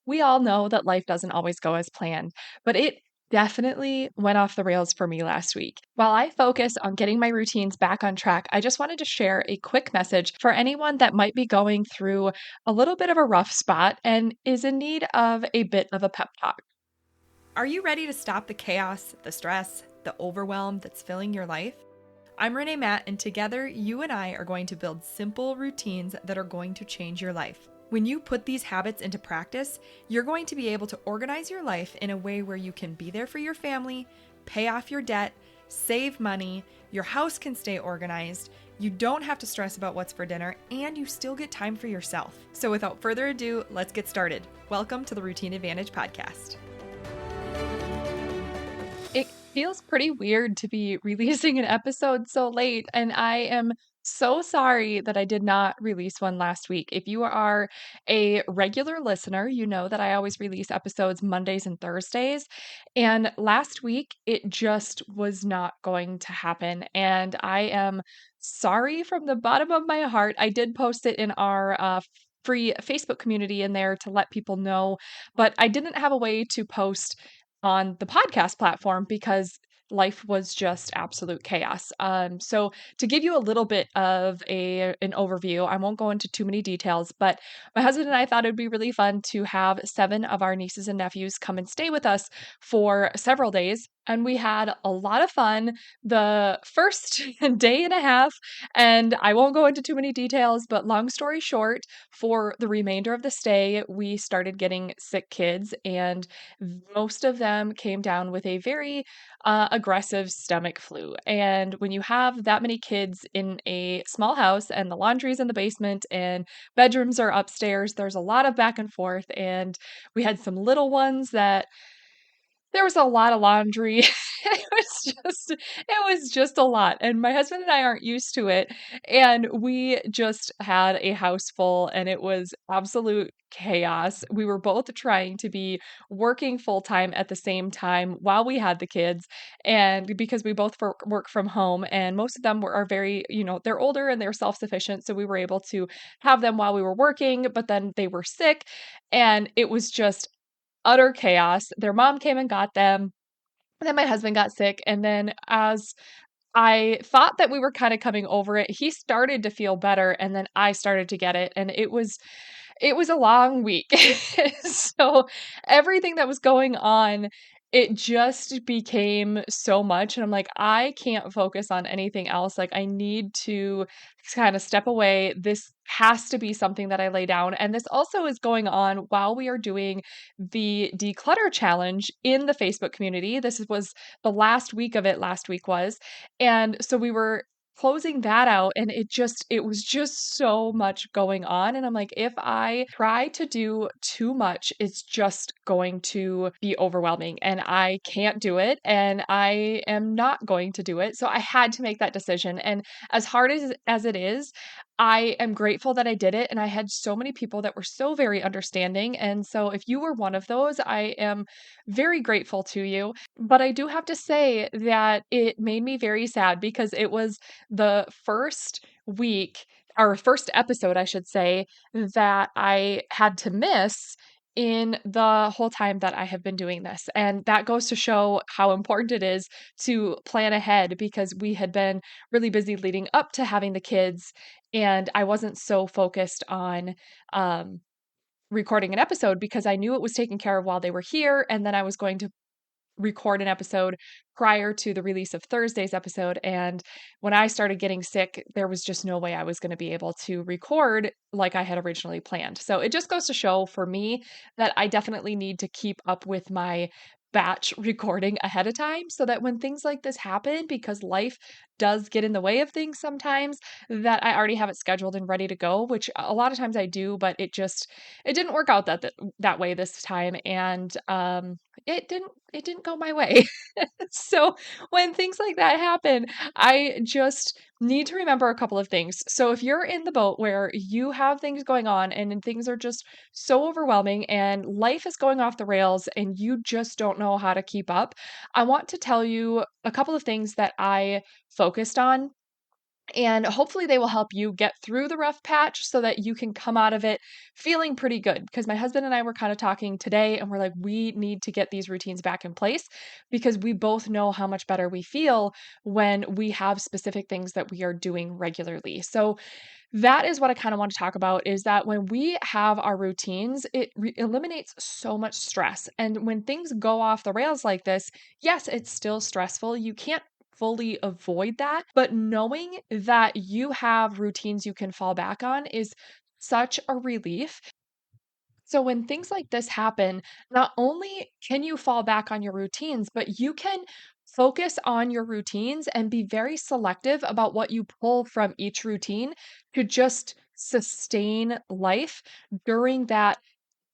We all know that life doesn't always go as planned, but it definitely went off the rails for me last week. While I focus on getting my routines back on track, I just wanted to share a quick message for anyone that might be going through a little bit of a rough spot and is in need of a bit of a pep talk. Are you ready to stop the chaos, the stress, the overwhelm that's filling your life? I'm Renae Matt, and together you and I are going to build simple routines that are going to change your life. When you put these habits into practice, you're going to be able to organize your life in a way where you can be there for your family, pay off your debt, save money, your house can stay organized, you don't have to stress about what's for dinner, and you still get time for yourself. So without further ado, let's get started. Welcome to the Routine Advantage Podcast. It feels pretty weird to be releasing an episode so late, and I am so sorry that I did not release one last week. If you are a regular listener, you know that I always release episodes Mondays and Thursdays. And last week, it just was not going to happen. And I am sorry from the bottom of my heart. I did post it in our free Facebook community in there to let people know, but I didn't have a way to post on the podcast platform because life was just absolute chaos. So to give you a little bit of an overview, I won't go into too many details, but my husband and I thought it'd be really fun to have 7 of our nieces and nephews come and stay with us for several days. And we had a lot of fun the first day and a half. And I won't go into too many details, but long story short, for the remainder of the stay, we started getting sick kids, and most of them came down with a very aggressive stomach flu. And when you have that many kids in a small house and the laundry's in the basement and bedrooms are upstairs, there's a lot of back and forth. And we had some little ones that there was a lot of laundry. It was just a lot, and my husband and I aren't used to it, and we just had a house full, and it was absolute chaos. We were both trying to be working full-time at the same time while we had the kids, and because we both work from home, and most of them are very, they're older and they're self-sufficient, so we were able to have them while we were working, but then they were sick, and it was just utter chaos. Their mom came and got them. And then my husband got sick. And then as I thought that we were kind of coming over it, he started to feel better. And then I started to get it. And it was a long week. So everything that was going on, it just became so much. And I'm like, I can't focus on anything else. Like, I need to kind of step away. This has to be something that I lay down. And this also is going on while we are doing the declutter challenge in the Facebook community. This was the last week of it, last week was. And so we were closing that out, and it was just so much going on, and I'm like, if I try to do too much, it's just going to be overwhelming, and I can't do it, and I am not going to do it. So I had to make that decision, and as hard as it is, I am grateful that I did it, and I had so many people that were so very understanding. And so if you were one of those, I am very grateful to you. But I do have to say that it made me very sad because it was the first week, or first episode, I should say, that I had to miss in the whole time that I have been doing this. And that goes to show how important it is to plan ahead, because we had been really busy leading up to having the kids, and I wasn't so focused on um, recording an episode because I knew it was taken care of while they were here. And then I was going to record an episode prior to the release of Thursday's episode. And when I started getting sick, there was just no way I was going to be able to record like I had originally planned. So it just goes to show for me that I definitely need to keep up with my batch recording ahead of time so that when things like this happen, because life does get in the way of things sometimes, that I already have it scheduled and ready to go, which a lot of times I do, but it didn't work out that way this time. And it didn't go my way. So when things like that happen, I just need to remember a couple of things. So if you're in the boat where you have things going on and things are just so overwhelming and life is going off the rails and you just don't know how to keep up, I want to tell you a couple of things that I focused on And hopefully they will help you get through the rough patch so that you can come out of it feeling pretty good. Because my husband and I were kind of talking today and we're like, we need to get these routines back in place because we both know how much better we feel when we have specific things that we are doing regularly. So that is what I kind of want to talk about is that when we have our routines, it eliminates so much stress. And when things go off the rails like this, yes, it's still stressful. You can't fully avoid that, but knowing that you have routines you can fall back on is such a relief. So when things like this happen, not only can you fall back on your routines, but you can focus on your routines and be very selective about what you pull from each routine to just sustain life during that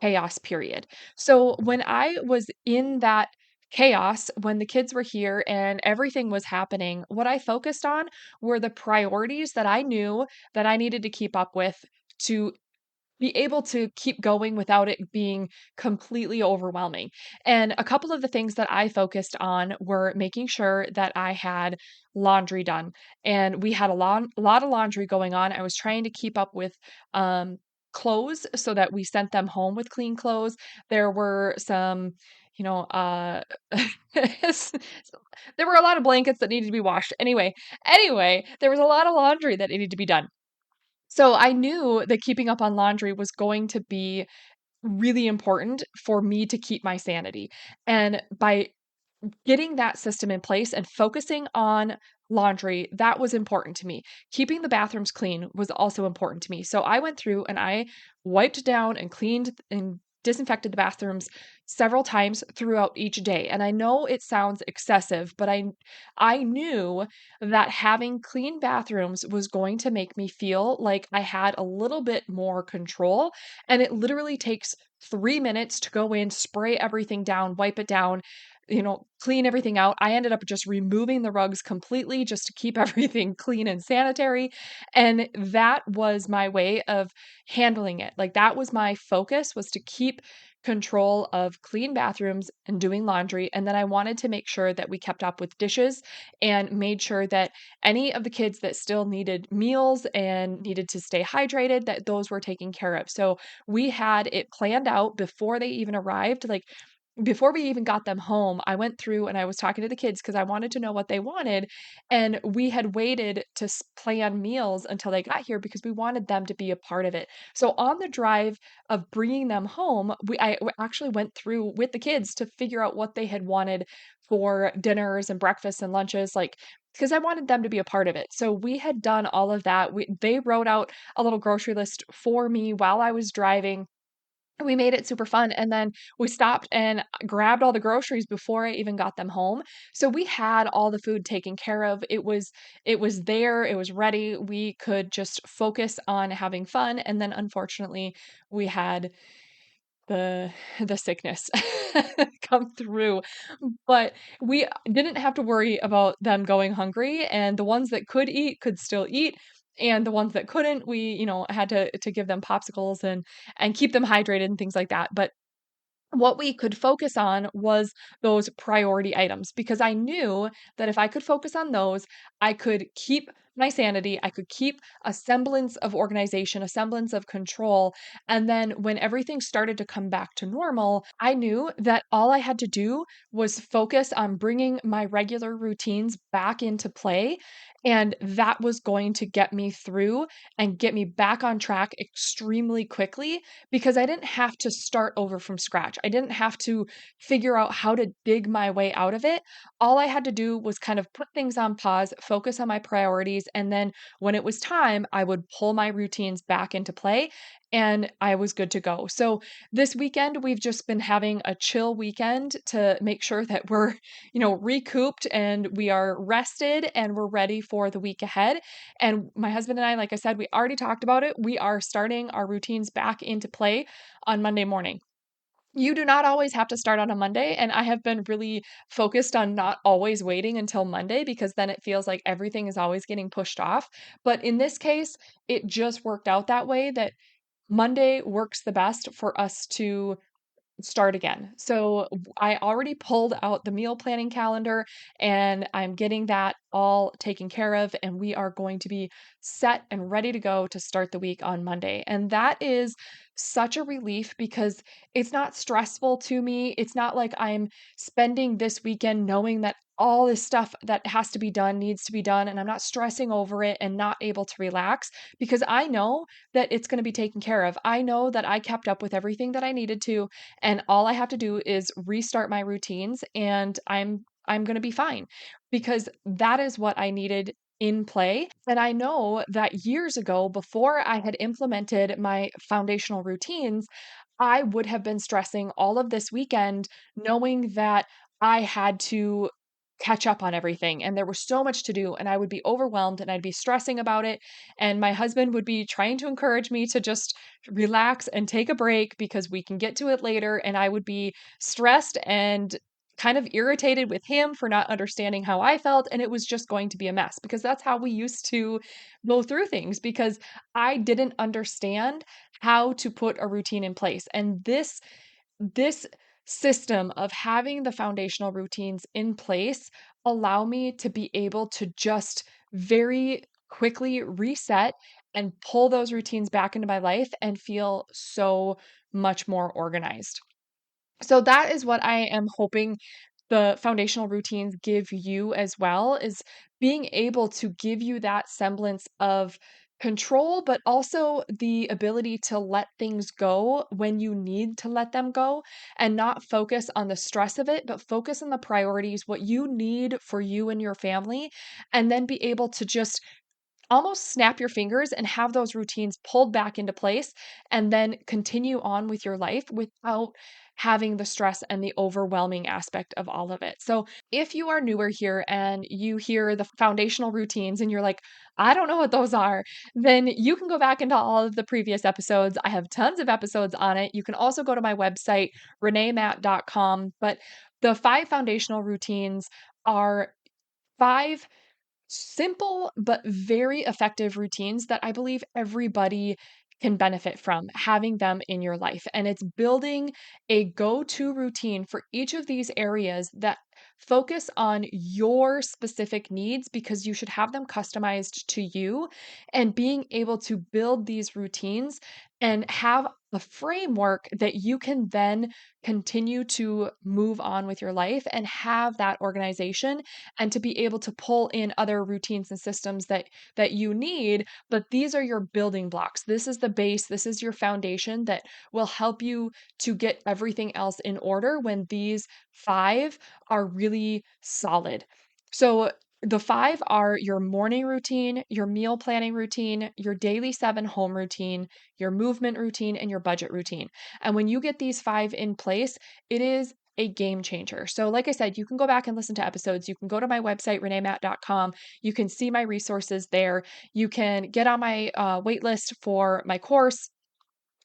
chaos period. So when I was in that chaos, when the kids were here and everything was happening, what I focused on were the priorities that I knew that I needed to keep up with to be able to keep going without it being completely overwhelming. And a couple of the things that I focused on were making sure that I had laundry done. And we had a lot of laundry going on. I was trying to keep up with clothes so that we sent them home with clean clothes. There were some, you know, there were a lot of blankets that needed to be washed. Anyway, there was a lot of laundry that needed to be done. So I knew that keeping up on laundry was going to be really important for me to keep my sanity. And by getting that system in place and focusing on laundry, that was important to me. Keeping the bathrooms clean was also important to me. So I went through and I wiped down and cleaned and disinfected the bathrooms several times throughout each day. And I know it sounds excessive, but I knew that having clean bathrooms was going to make me feel like I had a little bit more control. And it literally takes 3 minutes to go in, spray everything down, wipe it down, clean everything out. I ended up just removing the rugs completely just to keep everything clean and sanitary. And that was my way of handling it. Like that was my focus was to keep control of clean bathrooms and doing laundry. And then I wanted to make sure that we kept up with dishes and made sure that any of the kids that still needed meals and needed to stay hydrated, that those were taken care of. So we had it planned out before they even arrived. Like before we even got them home, I went through and I was talking to the kids because I wanted to know what they wanted. And we had waited to plan meals until they got here because we wanted them to be a part of it. So on the drive of bringing them home, actually went through with the kids to figure out what they had wanted for dinners and breakfasts and lunches, like because I wanted them to be a part of it. So we had done all of that. They wrote out a little grocery list for me while I was driving. We made it super fun, and then we stopped and grabbed all the groceries before I even got them home. So we had all the food taken care of. It was there, it was ready. We could just focus on having fun, and then unfortunately, we had the the sickness come through. But we didn't have to worry about them going hungry, and the ones that could eat could still eat, and the ones that couldn't, we, had to give them popsicles and keep them hydrated and things like that. But what we could focus on was those priority items because I knew that if I could focus on those, I could keep my sanity, I could keep a semblance of organization, a semblance of control. And then when everything started to come back to normal, I knew that all I had to do was focus on bringing my regular routines back into play. And that was going to get me through and get me back on track extremely quickly because I didn't have to start over from scratch. I didn't have to figure out how to dig my way out of it. All I had to do was kind of put things on pause, focus on my priorities, and then when it was time, I would pull my routines back into play and I was good to go. So this weekend, we've just been having a chill weekend to make sure that we're, recouped and we are rested and we're ready for the week ahead. And my husband and I, like I said, we already talked about it. We are starting our routines back into play on Monday morning. You do not always have to start on a Monday, and I have been really focused on not always waiting until Monday because then it feels like everything is always getting pushed off. But in this case, it just worked out that way that Monday works the best for us to start again. So I already pulled out the meal planning calendar and I'm getting that all taken care of. And we are going to be set and ready to go to start the week on Monday. And that is such a relief because it's not stressful to me. It's not like I'm spending this weekend knowing that all this stuff that has to be done needs to be done. And I'm not stressing over it and not able to relax because I know that it's going to be taken care of. I know that I kept up with everything that I needed to and all I have to do is restart my routines and I'm going to be fine because that is what I needed in play. And I know that years ago, before I had implemented my foundational routines, I would have been stressing all of this weekend knowing that I had to catch up on everything and there was so much to do and I would be overwhelmed and I'd be stressing about it and my husband would be trying to encourage me to just relax and take a break because we can get to it later and I would be stressed and kind of irritated with him for not understanding how I felt and it was just going to be a mess because that's how we used to go through things because I didn't understand how to put a routine in place. And this system of having the foundational routines in place allow me to be able to just very quickly reset and pull those routines back into my life and feel so much more organized. So that is what I am hoping the foundational routines give you as well is being able to give you that semblance of control, but also the ability to let things go when you need to let them go and not focus on the stress of it, but focus on the priorities, what you need for you and your family, and then be able to just almost snap your fingers and have those routines pulled back into place and then continue on with your life without having the stress and the overwhelming aspect of all of it. So, if you are newer here and you hear the foundational routines and you're like, I don't know what those are, then you can go back into all of the previous episodes. I have tons of episodes on it. You can also go to my website, reneemat.com. But the 5 foundational routines are 5 simple but very effective routines that I believe everybody can benefit from having them in your life. And it's building a go to routine for each of these areas that focus on your specific needs because you should have them customized to you. And being able to build these routines and have a framework that you can then continue to move on with your life and have that organization and to be able to pull in other routines and systems that you need, but these are your building blocks. This is the base, this is your foundation that will help you to get everything else in order when these 5 are really solid. So the 5 are your morning routine, your meal planning routine, your daily 7 home routine, your movement routine, and your budget routine. And when you get these 5 in place, it is a game changer. So, like I said, you can go back and listen to episodes. You can go to my website, reneemat.com. You can see my resources there. You can get on my wait list for my course.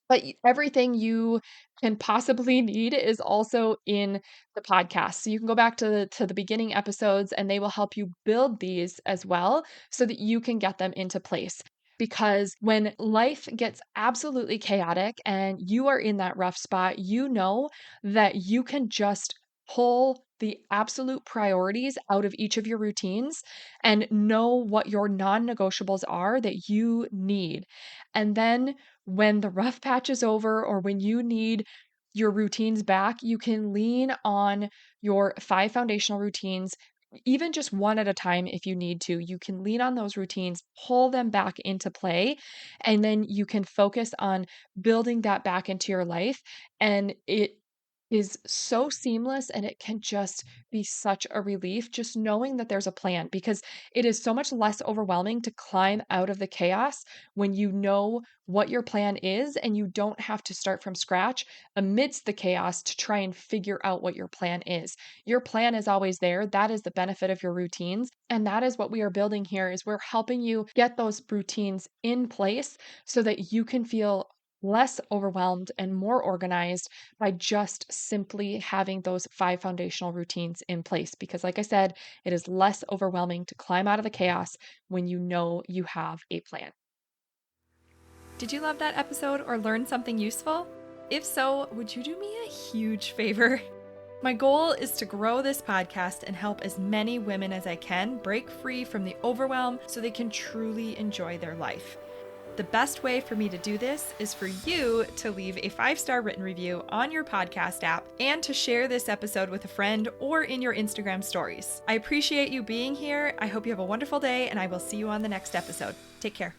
But everything you can possibly need is also in the podcast. So you can go back to the beginning episodes and they will help you build these as well so that you can get them into place. Because when life gets absolutely chaotic and you are in that rough spot, you know that you can just pull the absolute priorities out of each of your routines and know what your non negotiables are that you need. And then when the rough patch is over or when you need your routines back, you can lean on your 5 foundational routines, even just one at a time if you need to. You can lean on those routines, pull them back into play, and then you can focus on building that back into your life. And it is so seamless and it can just be such a relief just knowing that there's a plan because it is so much less overwhelming to climb out of the chaos when you know what your plan is and you don't have to start from scratch amidst the chaos to try and figure out what your plan is. Your plan is always there. That is the benefit of your routines, and that is what we are building here is we're helping you get those routines in place so that you can feel less overwhelmed and more organized by just simply having those 5 foundational routines in place. Because, like I said, it is less overwhelming to climb out of the chaos when you know you have a plan. Did you love that episode or learn something useful? If so, would you do me a huge favor? My goal is to grow this podcast and help as many women as I can break free from the overwhelm so they can truly enjoy their life. The best way for me to do this is for you to leave a 5-star written review on your podcast app and to share this episode with a friend or in your Instagram stories. I appreciate you being here. I hope you have a wonderful day, and I will see you on the next episode. Take care.